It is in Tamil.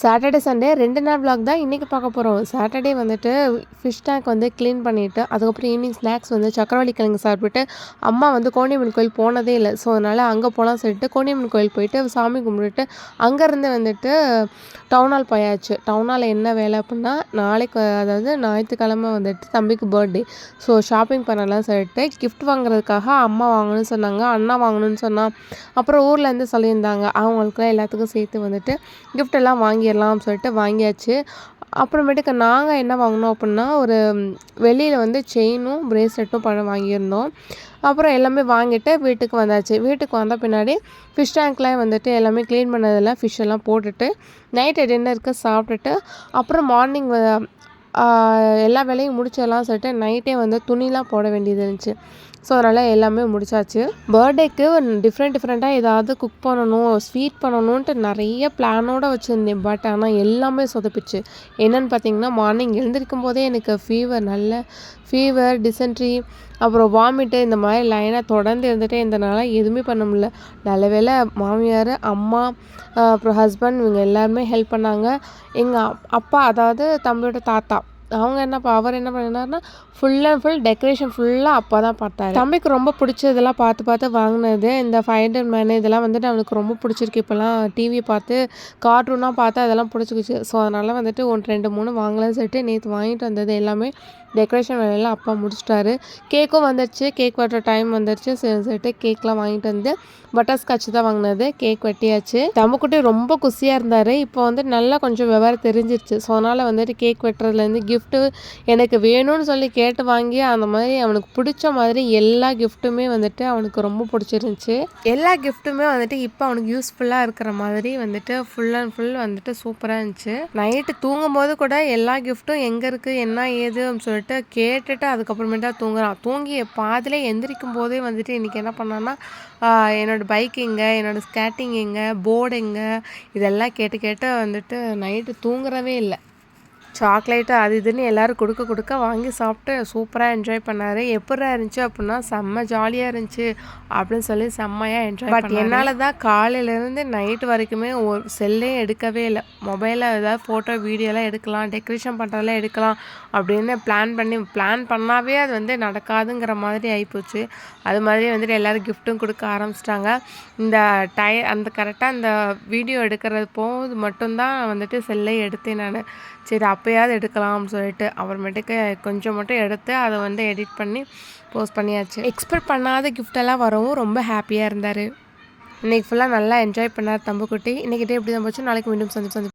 சாட்டர்டே, சண்டே 2 நாள் விளாக் தான் இன்றைக்கி பார்க்க போகிறோம். சாட்டர்டே வந்துட்டு ஃபிஷ் டேங்க் வந்து க்ளீன் பண்ணிவிட்டு, அதுக்கப்புறம் ஈவினிங் ஸ்நாக்ஸ் வந்து சக்கரவள்ளி கிழங்கு சாப்பிட்டுட்டு, அம்மா வந்து கோணியம்மன் கோயில் போனதே இல்லை. ஸோ அதனால் அங்கே போகலாம் சொல்லிட்டு கோணியம்மன் கோயில் போயிட்டு சாமி கும்பிட்டுட்டு அங்கேருந்து வந்துட்டு டவுன் ஹால் போயாச்சு. டவுன் ஹாலில் என்ன வேலை அப்படின்னா, நாளைக்கு அதாவது ஞாயிற்றுக்கிழமை வந்துட்டு தம்பிக்கு பர்த்டே. ஸோ ஷாப்பிங் பண்ணலாம் சொல்லிட்டு கிஃப்ட் வாங்குறதுக்காக அம்மா வாங்கணும்னு சொன்னாங்க, அண்ணா வாங்கணும்னு சொன்னான். அப்புறம் ஊர்லேருந்து சொல்லியிருந்தாங்க. அவங்களுக்குலாம் எல்லாத்துக்கும் சேர்த்து வந்துட்டு கிஃப்ட் எல்லாம் வாங்கிடலாம் சொல்லிட்டு வாங்கியாச்சு. அப்புறமேட்டுக்கு நாங்கள் என்ன வாங்கினோம் அப்படின்னா, ஒரு வெளியில் வந்து செயினும் பிரேஸ்லெட்டும் பணம் வாங்கியிருந்தோம். அப்புறம் எல்லாமே வாங்கிட்டு வீட்டுக்கு வந்தாச்சு. வீட்டுக்கு வந்த பின்னாடி ஃபிஷ் டேங்க்லாம் வந்துட்டு எல்லாமே க்ளீன் பண்ணதெல்லாம் ஃபிஷ் எல்லாம் போட்டுட்டு நைட்டு டின்னருக்கு சாப்பிட்டுட்டு அப்புறம் மார்னிங் எல்லா வேலையும் முடிச்சிடலாம் சொல்லிட்டு நைட்டே வந்து துணிலாம் போட வேண்டியது இருந்துச்சு. ஸோ அதனால் எல்லாமே முடிச்சாச்சு. பர்த்டேக்கு டிஃப்ரெண்ட்டாக ஏதாவது குக் பண்ணணும், ஸ்வீட் பண்ணணுன்ட்டு நிறைய பிளானோடு வச்சுருந்தேன். பட் ஆனால் எல்லாமே சொதப்பிச்சு. என்னென்னு பார்த்தீங்கன்னா, மார்னிங் எழுந்திருக்கும் போதே எனக்கு ஃபீவர், டிசென்ட்ரி, அப்புறம் வாமிட்டு இந்த மாதிரி லைனாக தொடர்ந்து இருந்துகிட்டே இருந்தனால எதுவுமே பண்ண முடியல. நல்ல வேளை மாமியார், அம்மா, அப்புறம் ஹஸ்பண்ட் இவங்க எல்லாருமே ஹெல்ப் பண்ணாங்க. எங்கள் அப்பா, அதாவது தம்பியோட தாத்தா, அவர் என்ன பண்ணினார்னா, ஃபுல் அண்ட் ஃபுல் டெக்கரேஷன் ஃபுல்லாக அப்பா தான் பார்த்தாரு. தம்பிக்கு ரொம்ப பிடிச்சதெல்லாம் பார்த்து வாங்கினது இந்த ஃபைண்டர் மேன் இதெல்லாம் வந்துட்டு அவனுக்கு ரொம்ப பிடிச்சிருக்கு. இப்போலாம் டிவி பார்த்து கார்ட்டூனாக பார்த்து அதெல்லாம் பிடிச்சிக்கிச்சு. ஸோ அதனால் வந்துட்டு 1, 2, 3 வாங்கலாம்னு சொல்லிட்டு நேற்று வாங்கிட்டு வந்தது எல்லாமே டெக்கரேஷன் வேலையெல்லாம் அப்பா முடிச்சிட்டாரு. கேக்கும் வந்துடுச்சு. கேக் வெட்டுற டைம் வந்துடுச்சு. சரி சொல்லிட்டு கேக்லாம் வாங்கிட்டு வந்து பட்டர்ஸ்காட்ச் தான் வாங்கினது. கேக் வெட்டியாச்சு. தம்பக்குட்டி ரொம்ப குஷியாக இருந்தார். இப்போ வந்து நல்லா கொஞ்சம் விவரம் தெரிஞ்சிருச்சு. ஸோ அதனால் வந்துட்டு கேக் வெட்டுறதுலேருந்து கிஃப்ட்டு எனக்கு வேணும்னு சொல்லி கேட்டு வாங்கி அந்த மாதிரி அவனுக்கு பிடிச்ச மாதிரி எல்லா கிஃப்ட்டுமே வந்துட்டு அவனுக்கு ரொம்ப பிடிச்சிருந்துச்சி. எல்லா கிஃப்ட்டுமே வந்துட்டு இப்போ அவனுக்கு யூஸ்ஃபுல்லாக இருக்கிற மாதிரி வந்துட்டு ஃபுல் அண்ட் ஃபுல் வந்துட்டு சூப்பராக இருந்துச்சு. நைட்டு தூங்கும்போது கூட எல்லா கிஃப்ட்டும் எங்கே இருக்குது என்ன ஏது அப்படின்னு சொல்லிட்டு கேட்டுட்டு அதுக்கப்புறமேட்டா தூங்குறான். தூங்கி பாதிலே எந்திரிக்கும் போதே வந்துட்டு இன்றைக்கி என்ன பண்ணான்னா, என்னோடய பைக் எங்கே, என்னோடய ஸ்கேட்டிங் எங்கே, போர்டு எங்கே, இதெல்லாம் கேட்டு வந்துட்டு நைட்டு தூங்குறவே இல்லை. சாக்லேட்டு அது இதுன்னு எல்லோரும் கொடுக்க வாங்கி சாப்பிட்டு சூப்பராக என்ஜாய் பண்ணார். எப்படிரா இருந்துச்சு அப்படின்னா, செம்ம ஜாலியாக இருந்துச்சு அப்படின்னு சொல்லி செம்மையாக என்ஜாய் பட் என்னால் தான் காலையிலேருந்து நைட்டு வரைக்குமே ஒரு செல்லே எடுக்கவே இல்லை. மொபைலில் ஏதாவது ஃபோட்டோ வீடியோலாம் எடுக்கலாம், டெக்கரேஷன் பண்ணுறதெல்லாம் எடுக்கலாம் அப்படின்னு பிளான் பண்ணாவே அது வந்து நடக்காதுங்கிற மாதிரி ஆகிப்போச்சு. அது மாதிரி வந்துட்டு எல்லோரும் கிஃப்ட்டும் கொடுக்க ஆரம்பிச்சிட்டாங்க. அந்த கரெக்டாக அந்த வீடியோ எடுக்கிறது போது மட்டும்தான் வந்துட்டு செல்லே எடுத்தேன் நான். சரி அப்போயாவது எடுக்கலாம்னு சொல்லிட்டு அப்புறமேட்டுக்கு கொஞ்சம் மட்டும் எடுத்து அதை வந்து எடிட் பண்ணி போஸ்ட் பண்ணியாச்சு. எக்ஸ்பெக்ட் பண்ணாத கிஃப்டெல்லாம் வரவும் ரொம்ப ஹாப்பியாக இருந்தார். இன்றைக்கி ஃபுல்லாக நல்லா என்ஜாய் பண்ணார் தம்புக்குட்டி. இன்றைக்கிட்டே இப்படி தான் போச்சு. நாளைக்கு மீண்டும் சந்திப்போம்.